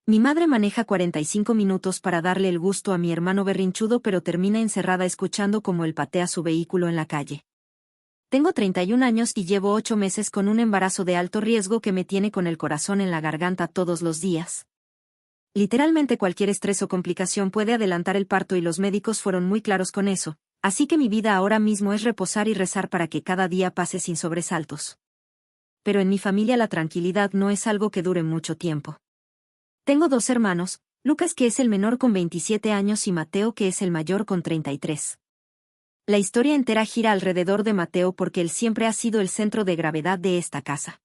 Mi madre maneja 45 minutos para darle el gusto a mi hermano berrinchudo, pero termina encerrada escuchando cómo él patea su vehículo en la calle. Tengo 31 años y llevo 8 meses con un embarazo de alto riesgo que me tiene con el corazón en la garganta todos los días. Literalmente cualquier estrés o complicación puede adelantar el parto y los médicos fueron muy claros con eso, así que mi vida ahora mismo es reposar y rezar para que cada día pase sin sobresaltos. Pero en mi familia la tranquilidad no es algo que dure mucho tiempo. Tengo 2 hermanos, Lucas, que es el menor con 27 años, y Mateo, que es el mayor con 33. La historia entera gira alrededor de Mateo porque él siempre ha sido el centro de gravedad de esta casa.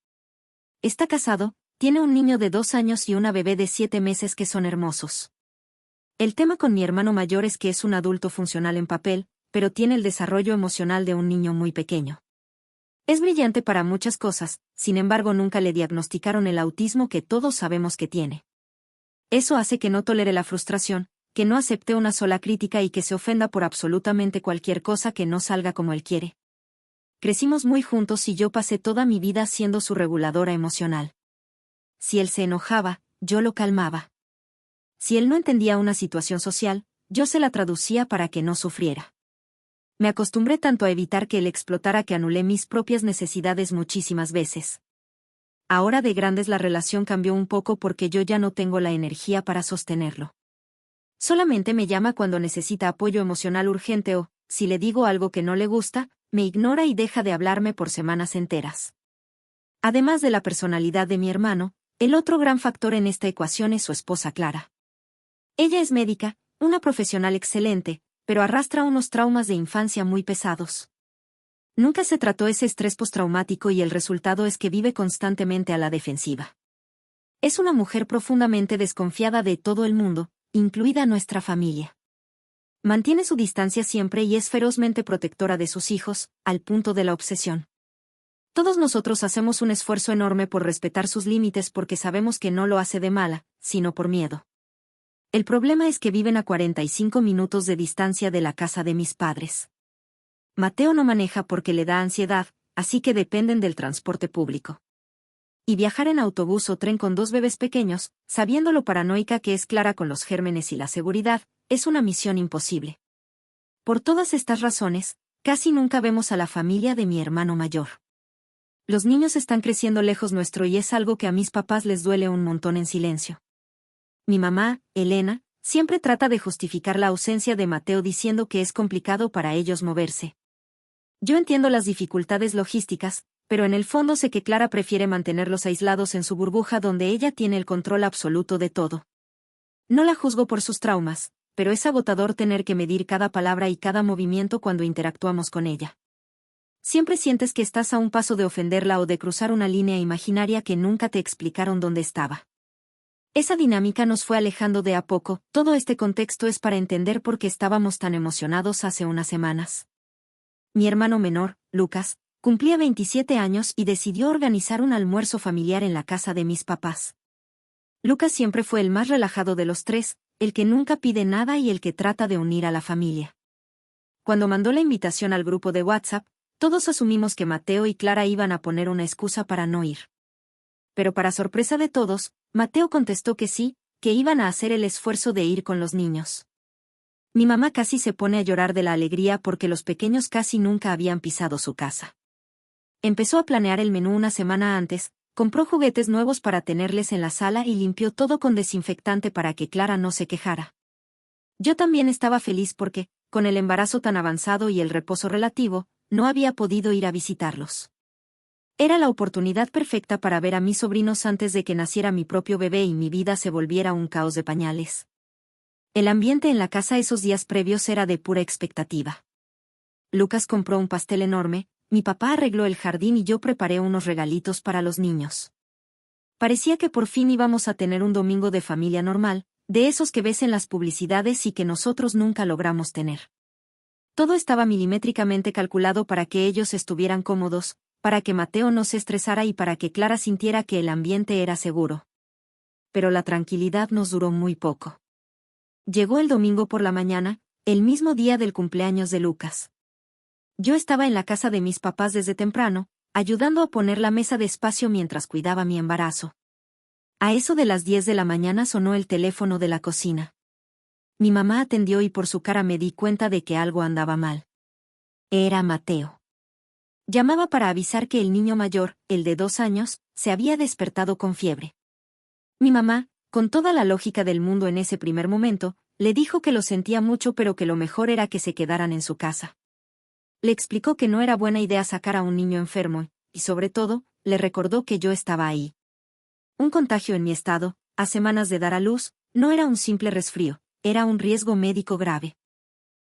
Está casado, tiene un niño de 2 años y una bebé de 7 meses que son hermosos. El tema con mi hermano mayor es que es un adulto funcional en papel, pero tiene el desarrollo emocional de un niño muy pequeño. Es brillante para muchas cosas, sin embargo nunca le diagnosticaron el autismo que todos sabemos que tiene. Eso hace que no tolere la frustración, que no acepte una sola crítica y que se ofenda por absolutamente cualquier cosa que no salga como él quiere. Crecimos muy juntos y yo pasé toda mi vida siendo su reguladora emocional. Si él se enojaba, yo lo calmaba. Si él no entendía una situación social, yo se la traducía para que no sufriera. Me acostumbré tanto a evitar que él explotara que anulé mis propias necesidades muchísimas veces. Ahora de grandes la relación cambió un poco porque yo ya no tengo la energía para sostenerlo. Solamente me llama cuando necesita apoyo emocional urgente o, si le digo algo que no le gusta, me ignora y deja de hablarme por semanas enteras. Además de la personalidad de mi hermano, el otro gran factor en esta ecuación es su esposa Clara. Ella es médica, una profesional excelente, pero arrastra unos traumas de infancia muy pesados. Nunca se trató ese estrés postraumático y el resultado es que vive constantemente a la defensiva. Es una mujer profundamente desconfiada de todo el mundo, incluida nuestra familia. Mantiene su distancia siempre y es ferozmente protectora de sus hijos, al punto de la obsesión. Todos nosotros hacemos un esfuerzo enorme por respetar sus límites porque sabemos que no lo hace de mala, sino por miedo. El problema es que viven a 45 minutos de distancia de la casa de mis padres. Mateo no maneja porque le da ansiedad, así que dependen del transporte público. Y viajar en autobús o tren con 2 bebés pequeños, sabiendo lo paranoica que es Clara con los gérmenes y la seguridad, es una misión imposible. Por todas estas razones, casi nunca vemos a la familia de mi hermano mayor. Los niños están creciendo lejos nuestro y es algo que a mis papás les duele un montón en silencio. Mi mamá, Elena, siempre trata de justificar la ausencia de Mateo diciendo que es complicado para ellos moverse. Yo entiendo las dificultades logísticas, pero en el fondo sé que Clara prefiere mantenerlos aislados en su burbuja donde ella tiene el control absoluto de todo. No la juzgo por sus traumas, pero es agotador tener que medir cada palabra y cada movimiento cuando interactuamos con ella. Siempre sientes que estás a un paso de ofenderla o de cruzar una línea imaginaria que nunca te explicaron dónde estaba. Esa dinámica nos fue alejando de a poco. Todo este contexto es para entender por qué estábamos tan emocionados hace unas semanas. Mi hermano menor, Lucas, cumplía 27 años y decidió organizar un almuerzo familiar en la casa de mis papás. Lucas siempre fue el más relajado de los 3, el que nunca pide nada y el que trata de unir a la familia. Cuando mandó la invitación al grupo de WhatsApp, todos asumimos que Mateo y Clara iban a poner una excusa para no ir. Pero para sorpresa de todos, Mateo contestó que sí, que iban a hacer el esfuerzo de ir con los niños. Mi mamá casi se pone a llorar de la alegría porque los pequeños casi nunca habían pisado su casa. Empezó a planear el menú una semana antes, compró juguetes nuevos para tenerles en la sala y limpió todo con desinfectante para que Clara no se quejara. Yo también estaba feliz porque, con el embarazo tan avanzado y el reposo relativo, no había podido ir a visitarlos. Era la oportunidad perfecta para ver a mis sobrinos antes de que naciera mi propio bebé y mi vida se volviera un caos de pañales. El ambiente en la casa esos días previos era de pura expectativa. Lucas compró un pastel enorme, mi papá arregló el jardín y yo preparé unos regalitos para los niños. Parecía que por fin íbamos a tener un domingo de familia normal, de esos que ves en las publicidades y que nosotros nunca logramos tener. Todo estaba milimétricamente calculado para que ellos estuvieran cómodos, para que Mateo no se estresara y para que Clara sintiera que el ambiente era seguro. Pero la tranquilidad nos duró muy poco. Llegó el domingo por la mañana, el mismo día del cumpleaños de Lucas. Yo estaba en la casa de mis papás desde temprano, ayudando a poner la mesa despacio mientras cuidaba mi embarazo. A eso de las 10 de la mañana sonó el teléfono de la cocina. Mi mamá atendió y por su cara me di cuenta de que algo andaba mal. Era Mateo. Llamaba para avisar que el niño mayor, el de 2 años, se había despertado con fiebre. Mi mamá, con toda la lógica del mundo en ese primer momento, le dijo que lo sentía mucho pero que lo mejor era que se quedaran en su casa. Le explicó que no era buena idea sacar a un niño enfermo, y sobre todo, le recordó que yo estaba ahí. Un contagio en mi estado, a semanas de dar a luz, no era un simple resfrío, era un riesgo médico grave.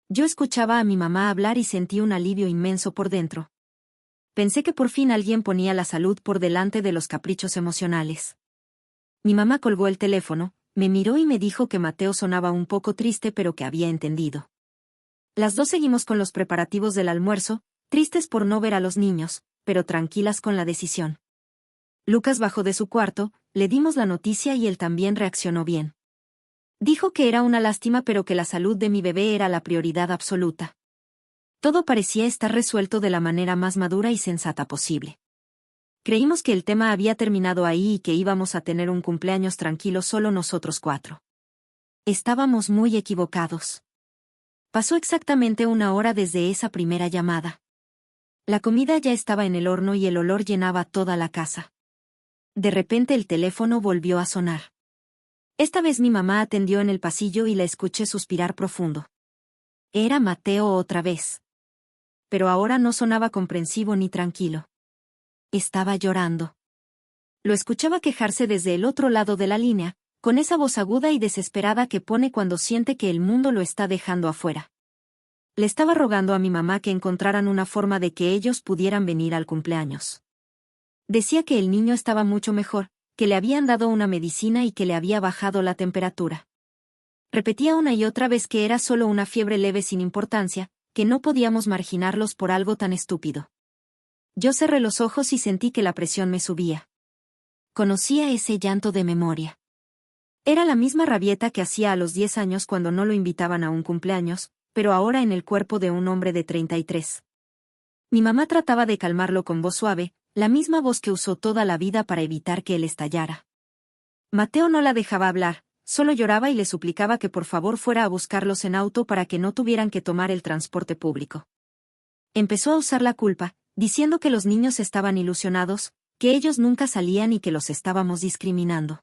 Yo escuchaba a mi mamá hablar y sentí un alivio inmenso por dentro. Pensé que por fin alguien ponía la salud por delante de los caprichos emocionales. Mi mamá colgó el teléfono, me miró y me dijo que Mateo sonaba un poco triste pero que había entendido. Las dos seguimos con los preparativos del almuerzo, tristes por no ver a los niños, pero tranquilas con la decisión. Lucas bajó de su cuarto, le dimos la noticia y él también reaccionó bien. Dijo que era una lástima pero que la salud de mi bebé era la prioridad absoluta. Todo parecía estar resuelto de la manera más madura y sensata posible. Creímos que el tema había terminado ahí y que íbamos a tener un cumpleaños tranquilo solo nosotros 4. Estábamos muy equivocados. Pasó exactamente 1 hora desde esa primera llamada. La comida ya estaba en el horno y el olor llenaba toda la casa. De repente el teléfono volvió a sonar. Esta vez mi mamá atendió en el pasillo y la escuché suspirar profundo. Era Mateo otra vez. Pero ahora no sonaba comprensivo ni tranquilo. Estaba llorando. Lo escuchaba quejarse desde el otro lado de la línea, con esa voz aguda y desesperada que pone cuando siente que el mundo lo está dejando afuera. Le estaba rogando a mi mamá que encontraran una forma de que ellos pudieran venir al cumpleaños. Decía que el niño estaba mucho mejor, que le habían dado una medicina y que le había bajado la temperatura. Repetía una y otra vez que era solo una fiebre leve sin importancia, que no podíamos marginarlos por algo tan estúpido. Yo cerré los ojos y sentí que la presión me subía. Conocía ese llanto de memoria. Era la misma rabieta que hacía a los 10 años cuando no lo invitaban a un cumpleaños, pero ahora en el cuerpo de un hombre de 33. Mi mamá trataba de calmarlo con voz suave, la misma voz que usó toda la vida para evitar que él estallara. Mateo no la dejaba hablar, solo lloraba y le suplicaba que por favor fuera a buscarlos en auto para que no tuvieran que tomar el transporte público. Empezó a usar la culpa, diciendo que los niños estaban ilusionados, que ellos nunca salían y que los estábamos discriminando.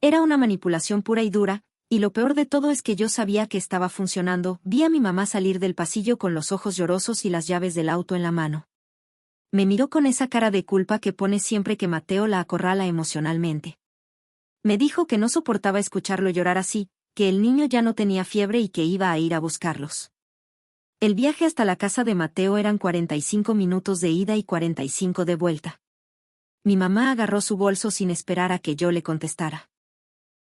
Era una manipulación pura y dura, y lo peor de todo es que yo sabía que estaba funcionando. Vi a mi mamá salir del pasillo con los ojos llorosos y las llaves del auto en la mano. Me miró con esa cara de culpa que pone siempre que Mateo la acorrala emocionalmente. Me dijo que no soportaba escucharlo llorar así, que el niño ya no tenía fiebre y que iba a ir a buscarlos. El viaje hasta la casa de Mateo eran 45 minutos de ida y 45 de vuelta. Mi mamá agarró su bolso sin esperar a que yo le contestara.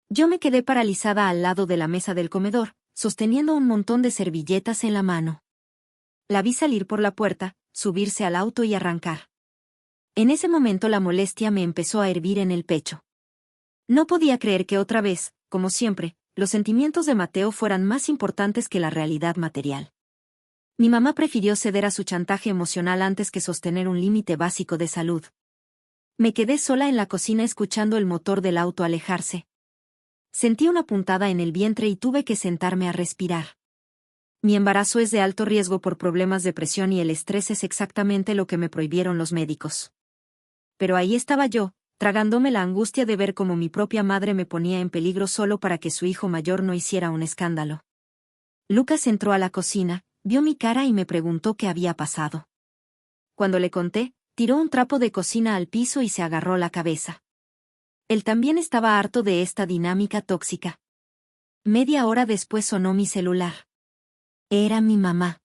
Yo me quedé paralizada al lado de la mesa del comedor, sosteniendo un montón de servilletas en la mano. La vi salir por la puerta, subirse al auto y arrancar. En ese momento la molestia me empezó a hervir en el pecho. No podía creer que otra vez, como siempre, los sentimientos de Mateo fueran más importantes que la realidad material. Mi mamá prefirió ceder a su chantaje emocional antes que sostener un límite básico de salud. Me quedé sola en la cocina escuchando el motor del auto alejarse. Sentí una puntada en el vientre y tuve que sentarme a respirar. Mi embarazo es de alto riesgo por problemas de presión y el estrés es exactamente lo que me prohibieron los médicos. Pero ahí estaba yo, tragándome la angustia de ver cómo mi propia madre me ponía en peligro solo para que su hijo mayor no hiciera un escándalo. Lucas entró a la cocina, vio mi cara y me preguntó qué había pasado. Cuando le conté, tiró un trapo de cocina al piso y se agarró la cabeza. Él también estaba harto de esta dinámica tóxica. Media hora después sonó mi celular. Era mi mamá.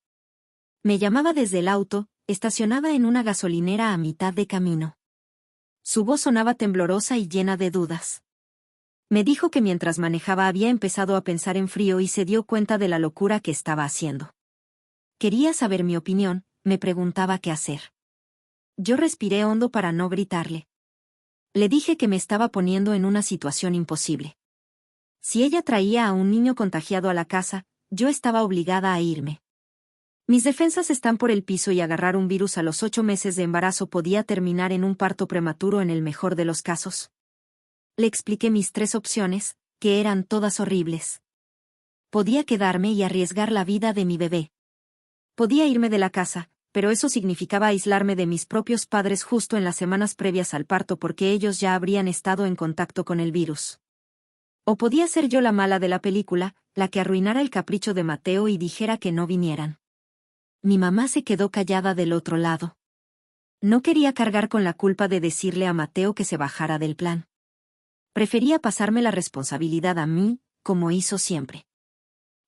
Me llamaba desde el auto, estacionada en una gasolinera a mitad de camino. Su voz sonaba temblorosa y llena de dudas. Me dijo que mientras manejaba había empezado a pensar en frío y se dio cuenta de la locura que estaba haciendo. Quería saber mi opinión, me preguntaba qué hacer. Yo respiré hondo para no gritarle. Le dije que me estaba poniendo en una situación imposible. Si ella traía a un niño contagiado a la casa, yo estaba obligada a irme. Mis defensas están por el piso y agarrar un virus a los 8 meses de embarazo podía terminar en un parto prematuro en el mejor de los casos. Le expliqué mis 3 opciones, que eran todas horribles. Podía quedarme y arriesgar la vida de mi bebé. Podía irme de la casa, pero eso significaba aislarme de mis propios padres justo en las semanas previas al parto porque ellos ya habrían estado en contacto con el virus. O podía ser yo la mala de la película, la que arruinara el capricho de Mateo y dijera que no vinieran. Mi mamá se quedó callada del otro lado. No quería cargar con la culpa de decirle a Mateo que se bajara del plan. Prefería pasarme la responsabilidad a mí, como hizo siempre.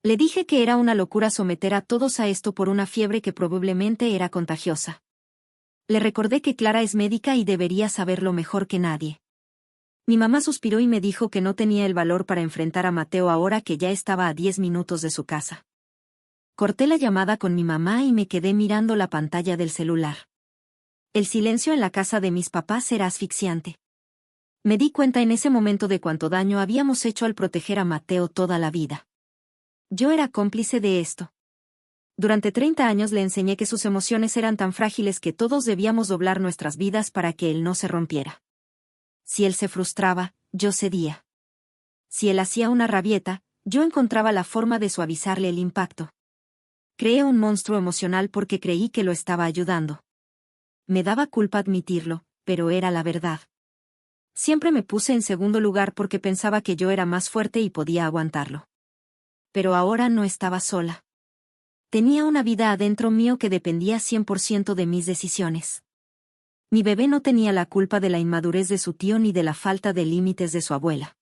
Le dije que era una locura someter a todos a esto por una fiebre que probablemente era contagiosa. Le recordé que Clara es médica y debería saberlo mejor que nadie. Mi mamá suspiró y me dijo que no tenía el valor para enfrentar a Mateo ahora que ya estaba a 10 minutos de su casa. Corté la llamada con mi mamá y me quedé mirando la pantalla del celular. El silencio en la casa de mis papás era asfixiante. Me di cuenta en ese momento de cuánto daño habíamos hecho al proteger a Mateo toda la vida. Yo era cómplice de esto. Durante 30 años le enseñé que sus emociones eran tan frágiles que todos debíamos doblar nuestras vidas para que él no se rompiera. Si él se frustraba, yo cedía. Si él hacía una rabieta, yo encontraba la forma de suavizarle el impacto. Creé un monstruo emocional porque creí que lo estaba ayudando. Me daba culpa admitirlo, pero era la verdad. Siempre me puse en segundo lugar porque pensaba que yo era más fuerte y podía aguantarlo. Pero ahora no estaba sola. Tenía una vida adentro mío que dependía 100% de mis decisiones. Mi bebé no tenía la culpa de la inmadurez de su tío ni de la falta de límites de su abuela.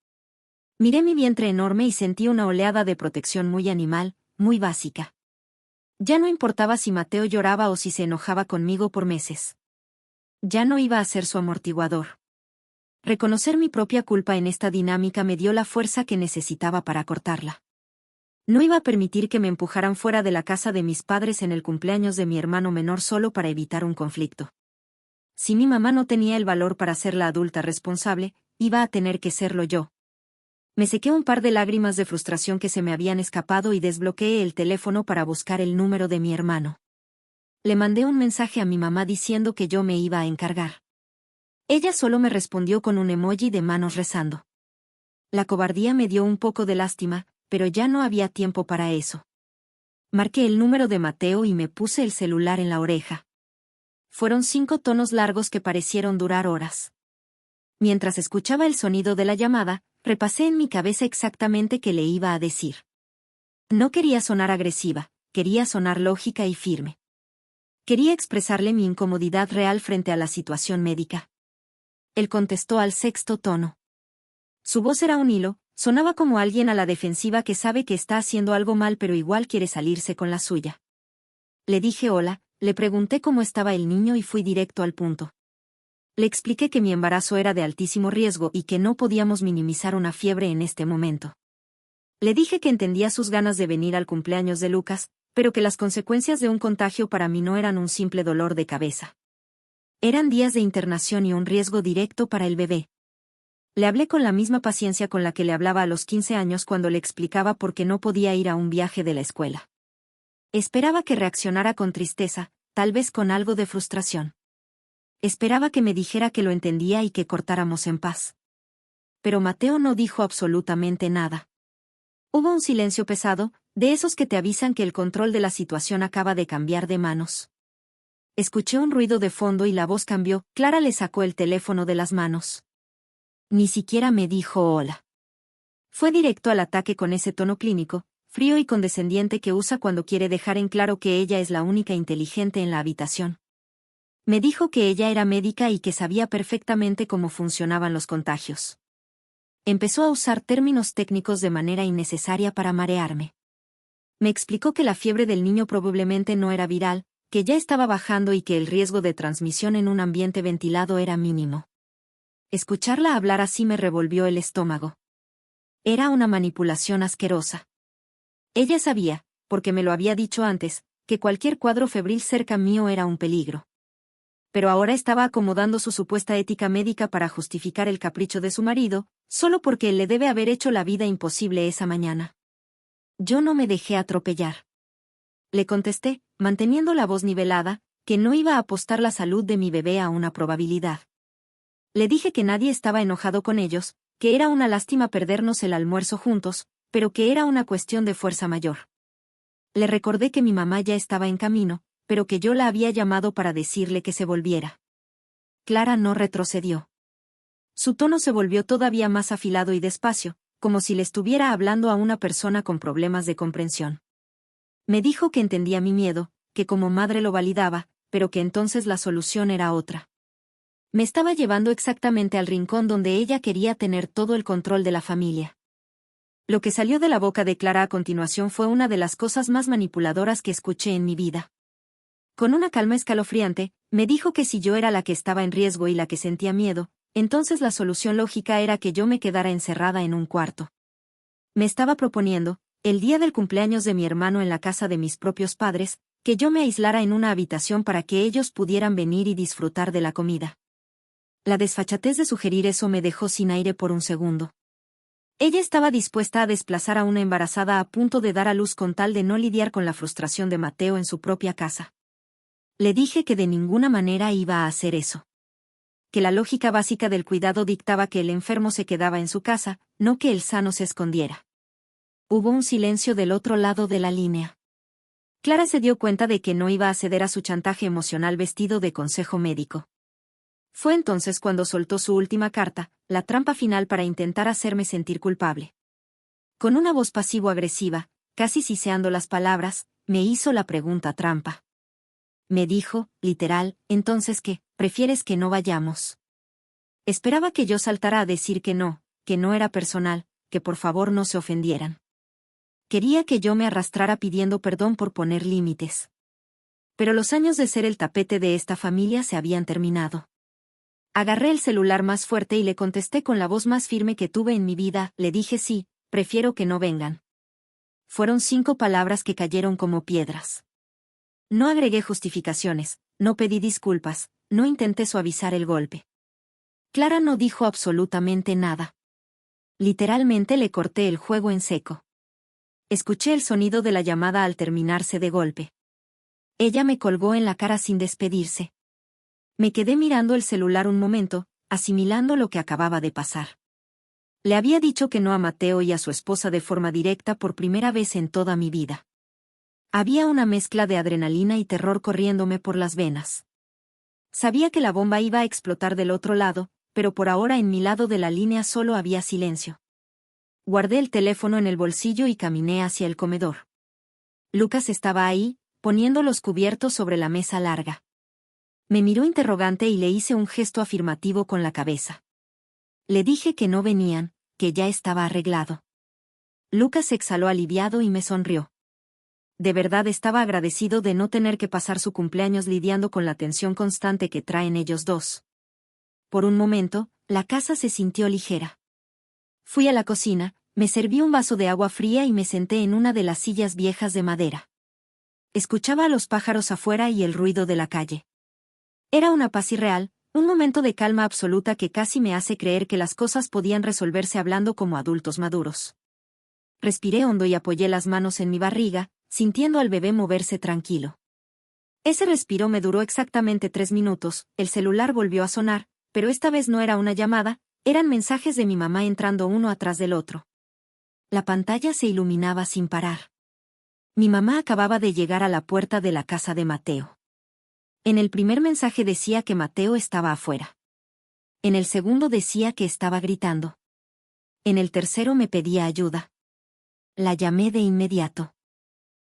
Miré mi vientre enorme y sentí una oleada de protección muy animal, muy básica. Ya no importaba si Mateo lloraba o si se enojaba conmigo por meses. Ya no iba a ser su amortiguador. Reconocer mi propia culpa en esta dinámica me dio la fuerza que necesitaba para cortarla. No iba a permitir que me empujaran fuera de la casa de mis padres en el cumpleaños de mi hermano menor solo para evitar un conflicto. Si mi mamá no tenía el valor para ser la adulta responsable, iba a tener que serlo yo. Me sequé un par de lágrimas de frustración que se me habían escapado y desbloqueé el teléfono para buscar el número de mi hermano. Le mandé un mensaje a mi mamá diciendo que yo me iba a encargar. Ella solo me respondió con un emoji de manos rezando. La cobardía me dio un poco de lástima, pero ya no había tiempo para eso. Marqué el número de Mateo y me puse el celular en la oreja. Fueron 5 tonos largos que parecieron durar horas. Mientras escuchaba el sonido de la llamada, repasé en mi cabeza exactamente qué le iba a decir. No quería sonar agresiva, quería sonar lógica y firme. Quería expresarle mi incomodidad real frente a la situación médica. Él contestó al 6º tono. Su voz era un hilo, sonaba como alguien a la defensiva que sabe que está haciendo algo mal pero igual quiere salirse con la suya. Le dije hola, le pregunté cómo estaba el niño y fui directo al punto. Le expliqué que mi embarazo era de altísimo riesgo y que no podíamos minimizar una fiebre en este momento. Le dije que entendía sus ganas de venir al cumpleaños de Lucas, pero que las consecuencias de un contagio para mí no eran un simple dolor de cabeza. Eran días de internación y un riesgo directo para el bebé. Le hablé con la misma paciencia con la que le hablaba a los 15 años cuando le explicaba por qué no podía ir a un viaje de la escuela. Esperaba que reaccionara con tristeza, tal vez con algo de frustración. Esperaba que me dijera que lo entendía y que cortáramos en paz. Pero Mateo no dijo absolutamente nada. Hubo un silencio pesado, de esos que te avisan que el control de la situación acaba de cambiar de manos. Escuché un ruido de fondo y la voz cambió. Clara le sacó el teléfono de las manos. Ni siquiera me dijo hola. Fue directo al ataque con ese tono clínico, frío y condescendiente que usa cuando quiere dejar en claro que ella es la única inteligente en la habitación. Me dijo que ella era médica y que sabía perfectamente cómo funcionaban los contagios. Empezó a usar términos técnicos de manera innecesaria para marearme. Me explicó que la fiebre del niño probablemente no era viral, que ya estaba bajando y que el riesgo de transmisión en un ambiente ventilado era mínimo. Escucharla hablar así me revolvió el estómago. Era una manipulación asquerosa. Ella sabía, porque me lo había dicho antes, que cualquier cuadro febril cerca mío era un peligro. Pero ahora estaba acomodando su supuesta ética médica para justificar el capricho de su marido, solo porque él le debe haber hecho la vida imposible esa mañana. Yo no me dejé atropellar. Le contesté, manteniendo la voz nivelada, que no iba a apostar la salud de mi bebé a una probabilidad. Le dije que nadie estaba enojado con ellos, que era una lástima perdernos el almuerzo juntos, pero que era una cuestión de fuerza mayor. Le recordé que mi mamá ya estaba en camino, pero que yo la había llamado para decirle que se volviera. Clara no retrocedió. Su tono se volvió todavía más afilado y despacio, como si le estuviera hablando a una persona con problemas de comprensión. Me dijo que entendía mi miedo, que como madre lo validaba, pero que entonces la solución era otra. Me estaba llevando exactamente al rincón donde ella quería tener todo el control de la familia. Lo que salió de la boca de Clara a continuación fue una de las cosas más manipuladoras que escuché en mi vida. Con una calma escalofriante, me dijo que si yo era la que estaba en riesgo y la que sentía miedo, entonces la solución lógica era que yo me quedara encerrada en un cuarto. Me estaba proponiendo, el día del cumpleaños de mi hermano en la casa de mis propios padres, que yo me aislara en una habitación para que ellos pudieran venir y disfrutar de la comida. La desfachatez de sugerir eso me dejó sin aire por un segundo. Ella estaba dispuesta a desplazar a una embarazada a punto de dar a luz con tal de no lidiar con la frustración de Mateo en su propia casa. Le dije que de ninguna manera iba a hacer eso. Que la lógica básica del cuidado dictaba que el enfermo se quedaba en su casa, no que el sano se escondiera. Hubo un silencio del otro lado de la línea. Clara se dio cuenta de que no iba a ceder a su chantaje emocional vestido de consejo médico. Fue entonces cuando soltó su última carta, la trampa final para intentar hacerme sentir culpable. Con una voz pasivo-agresiva, casi siseando las palabras, me hizo la pregunta trampa. Me dijo, literal, entonces ¿qué? ¿Prefieres que no vayamos? Esperaba que yo saltara a decir que no era personal, que por favor no se ofendieran. Quería que yo me arrastrara pidiendo perdón por poner límites. Pero los años de ser el tapete de esta familia se habían terminado. Agarré el celular más fuerte y le contesté con la voz más firme que tuve en mi vida, le dije sí, prefiero que no vengan. Fueron 5 palabras que cayeron como piedras. No agregué justificaciones, no pedí disculpas, no intenté suavizar el golpe. Clara no dijo absolutamente nada. Literalmente le corté el juego en seco. Escuché el sonido de la llamada al terminarse de golpe. Ella me colgó en la cara sin despedirse. Me quedé mirando el celular un momento, asimilando lo que acababa de pasar. Le había dicho que no a Mateo y a su esposa de forma directa por primera vez en toda mi vida. Había una mezcla de adrenalina y terror corriéndome por las venas. Sabía que la bomba iba a explotar del otro lado, pero por ahora en mi lado de la línea solo había silencio. Guardé el teléfono en el bolsillo y caminé hacia el comedor. Lucas estaba ahí, poniendo los cubiertos sobre la mesa larga. Me miró interrogante y le hice un gesto afirmativo con la cabeza. Le dije que no venían, que ya estaba arreglado. Lucas exhaló aliviado y me sonrió. De verdad estaba agradecido de no tener que pasar su cumpleaños lidiando con la tensión constante que traen ellos dos. Por un momento, la casa se sintió ligera. Fui a la cocina, me serví un vaso de agua fría y me senté en una de las sillas viejas de madera. Escuchaba a los pájaros afuera y el ruido de la calle. Era una paz irreal, un momento de calma absoluta que casi me hace creer que las cosas podían resolverse hablando como adultos maduros. Respiré hondo y apoyé las manos en mi barriga, sintiendo al bebé moverse tranquilo. Ese respiro me duró exactamente 3 minutos, el celular volvió a sonar, pero esta vez no era una llamada, eran mensajes de mi mamá entrando uno atrás del otro. La pantalla se iluminaba sin parar. Mi mamá acababa de llegar a la puerta de la casa de Mateo. En el primer mensaje decía que Mateo estaba afuera. En el segundo decía que estaba gritando. En el tercero me pedía ayuda. La llamé de inmediato.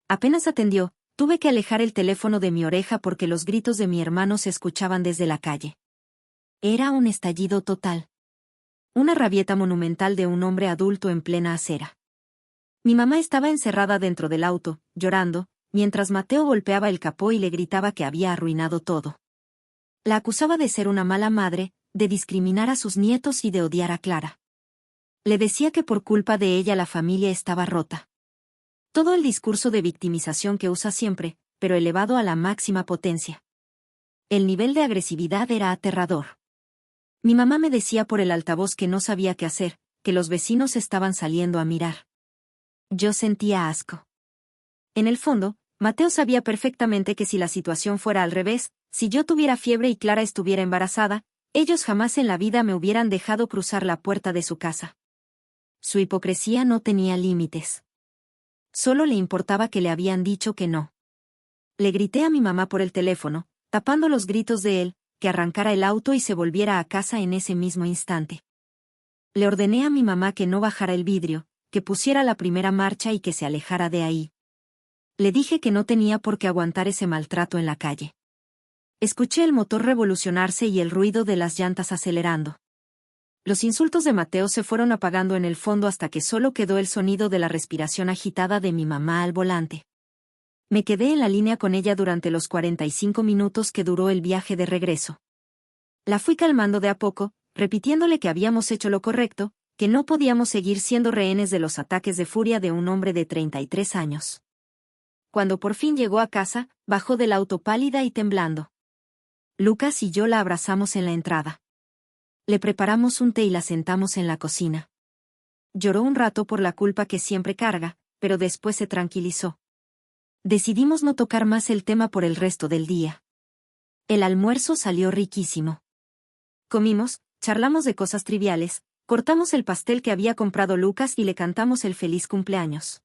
Apenas atendió, tuve que alejar el teléfono de mi oreja porque los gritos de mi hermano se escuchaban desde la calle. Era un estallido total. Una rabieta monumental de un hombre adulto en plena acera. Mi mamá estaba encerrada dentro del auto, llorando, mientras Mateo golpeaba el capó y le gritaba que había arruinado todo. La acusaba de ser una mala madre, de discriminar a sus nietos y de odiar a Clara. Le decía que por culpa de ella la familia estaba rota. Todo el discurso de victimización que usa siempre, pero elevado a la máxima potencia. El nivel de agresividad era aterrador. Mi mamá me decía por el altavoz que no sabía qué hacer, que los vecinos estaban saliendo a mirar. Yo sentía asco. En el fondo, Mateo sabía perfectamente que si la situación fuera al revés, si yo tuviera fiebre y Clara estuviera embarazada, Ellos jamás en la vida me hubieran dejado cruzar la puerta de su casa. Su hipocresía no tenía límites. Solo le importaba que le habían dicho que no. Le grité a mi mamá por el teléfono, tapando los gritos de él, que arrancara el auto y se volviera a casa en ese mismo instante. Le ordené a mi mamá que no bajara el vidrio, que pusiera la primera marcha y que se alejara de ahí. Le dije que no tenía por qué aguantar ese maltrato en la calle. Escuché el motor revolucionarse y el ruido de las llantas acelerando. Los insultos de Mateo se fueron apagando en el fondo hasta que solo quedó el sonido de la respiración agitada de mi mamá al volante. Me quedé en la línea con ella durante los 45 minutos que duró el viaje de regreso. La fui calmando de a poco, repitiéndole que habíamos hecho lo correcto, que no podíamos seguir siendo rehenes de los ataques de furia de un hombre de 33 años. Cuando por fin llegó a casa, bajó del auto pálida y temblando. Lucas y yo la abrazamos en la entrada. Le preparamos un té y la sentamos en la cocina. Lloró un rato por la culpa que siempre carga, pero después se tranquilizó. Decidimos no tocar más el tema por el resto del día. El almuerzo salió riquísimo. Comimos, charlamos de cosas triviales, cortamos el pastel que había comprado Lucas y le cantamos el feliz cumpleaños.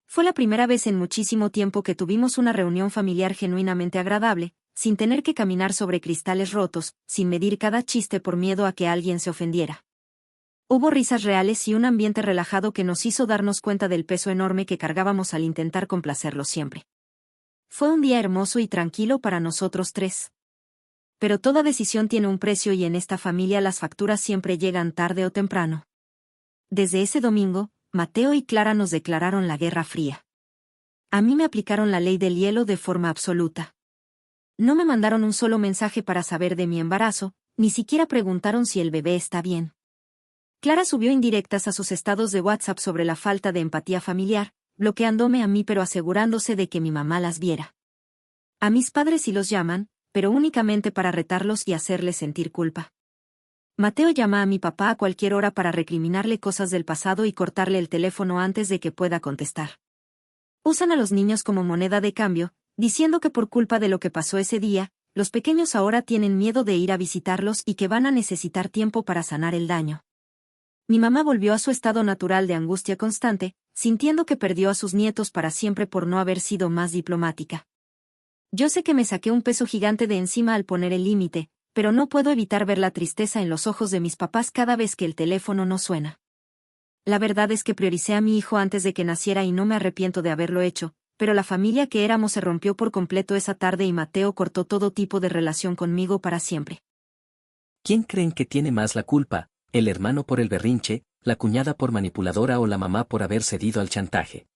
Fue la primera vez en muchísimo tiempo que tuvimos una reunión familiar genuinamente agradable, sin tener que caminar sobre cristales rotos, sin medir cada chiste por miedo a que alguien se ofendiera. Hubo risas reales y un ambiente relajado que nos hizo darnos cuenta del peso enorme que cargábamos al intentar complacerlo siempre. Fue un día hermoso y tranquilo para nosotros tres. Pero toda decisión tiene un precio y en esta familia las facturas siempre llegan tarde o temprano. Desde ese domingo, Mateo y Clara nos declararon la guerra fría. A mí me aplicaron la ley del hielo de forma absoluta. No me mandaron un solo mensaje para saber de mi embarazo, ni siquiera preguntaron si el bebé está bien. Clara subió indirectas a sus estados de WhatsApp sobre la falta de empatía familiar, bloqueándome a mí pero asegurándose de que mi mamá las viera. A mis padres sí los llaman, pero únicamente para retarlos y hacerles sentir culpa. Mateo llama a mi papá a cualquier hora para recriminarle cosas del pasado y cortarle el teléfono antes de que pueda contestar. Usan a los niños como moneda de cambio, diciendo que por culpa de lo que pasó ese día, los pequeños ahora tienen miedo de ir a visitarlos y que van a necesitar tiempo para sanar el daño. Mi mamá volvió a su estado natural de angustia constante, sintiendo que perdió a sus nietos para siempre por no haber sido más diplomática. Yo sé que me saqué un peso gigante de encima al poner el límite, pero no puedo evitar ver la tristeza en los ojos de mis papás cada vez que el teléfono no suena. La verdad es que prioricé a mi hijo antes de que naciera y no me arrepiento de haberlo hecho, pero la familia que éramos se rompió por completo esa tarde y Mateo cortó todo tipo de relación conmigo para siempre. ¿Quién creen que tiene más la culpa? ¿El hermano por el berrinche, la cuñada por manipuladora o la mamá por haber cedido al chantaje?